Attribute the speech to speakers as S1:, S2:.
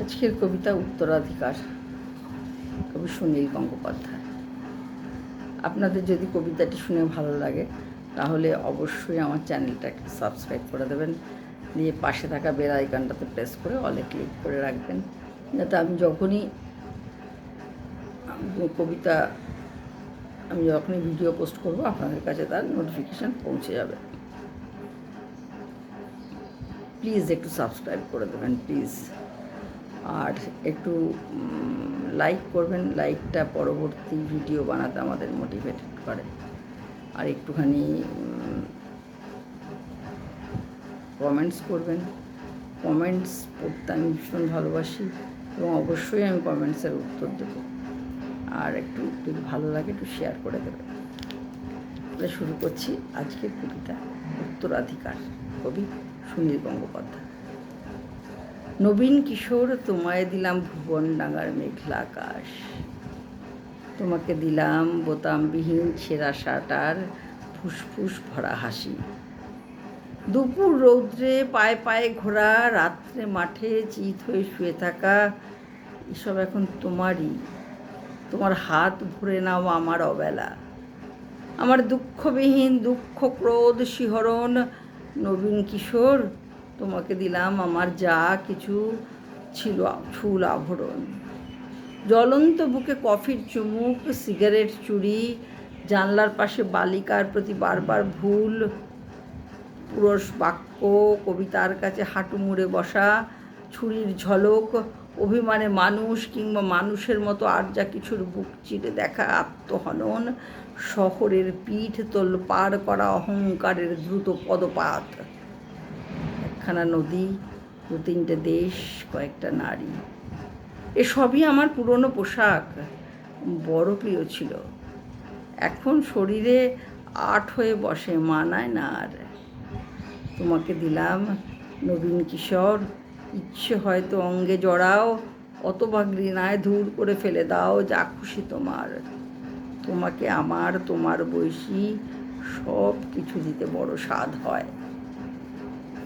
S1: আজকের কবিতা উত্তরাধিকার, কবি সুনীল গঙ্গোপাধ্যায়। আপনাদের যদি কবিতাটি শুনে ভালো লাগে তাহলে অবশ্যই আমার চ্যানেলটাকে সাবস্ক্রাইব করে দেবেন, দিয়ে পাশে থাকা বেল আইকনটাতে প্রেস করে অলে ক্লিক করে রাখবেন, যাতে আমি যখনই ভিডিও পোস্ট করব আপনাদের কাছে তার নোটিফিকেশান পৌঁছে যাবে। প্লিজ একটু সাবস্ক্রাইব করে দেবেন প্লিজ, আর একটু লাইক করবেন। লাইকটা পরবর্তী ভিডিও বানাতে আমাদের মোটিভেটেড করে। আর একটুখানি কমেন্টস করবেন। কমেন্টস পড়তে আমি ভীষণ ভালোবাসি এবং অবশ্যই আমি কমেন্টসের উত্তর দেব। আর একটু যদি ভালো লাগে একটু শেয়ার করে দেবেন। তাহলে শুরু করছি আজকের কবিতা উত্তরাধিকার, কবি সুনীল গঙ্গোপাধ্যায়। নবীন কিশোর, তোমায় দিলাম ভুবন ডাঙার মেঘলা আকাশ, তোমাকে দিলাম বোতামবিহীন ছেঁড়া শাটার ফুসফুস ভরা হাসি। দুপুর রৌদ্রে পায়ে পায়ে ঘোরা, রাত্রে মাঠে চিত হয়ে শুয়ে থাকা, এসব এখন তোমারই। তোমার হাত ভরে নাও আমার অবেলা, আমার দুঃখবিহীন দুঃখ ক্রোধ শিহরণ। নবীন কিশোর, তোমাকে দিলাম আমার যা কিছু ছিল চুল আভরণ। জ্বলন্ত বুকে কফির চুমুক, সিগারেট চুরি, জানলার পাশে বালিকার প্রতি বারবার ভুল, পুরুষ বাক্য, কবিতার কাছে হাঁটু মুড়ে বসা, ছুরির ঝলক, অভিমানে মানুষ কিংবা মানুষের মতো আর যা কিছুর বুক চিরে দেখা আত্মহনন, শহরের পিঠ তোলপাড় করা অহংকারের দ্রুত পদপাত, একখানা নদী, 2-3টে দেশ, কয়েকটা নারী, এসবই আমার পুরনো পোশাক, বড় প্রিয় ছিল। এখন শরীরে আট হয়ে বসে, মানায় না আর। তোমাকে দিলাম নবীন কিশোর, ইচ্ছে হয়তো অঙ্গে জড়াও, অথবা ঘৃণায় দূর করে ফেলে দাও, যা খুশি তোমার। তোমাকে আমার, তোমার বয়সী সব কিছু দিতে বড় স্বাদ হয়।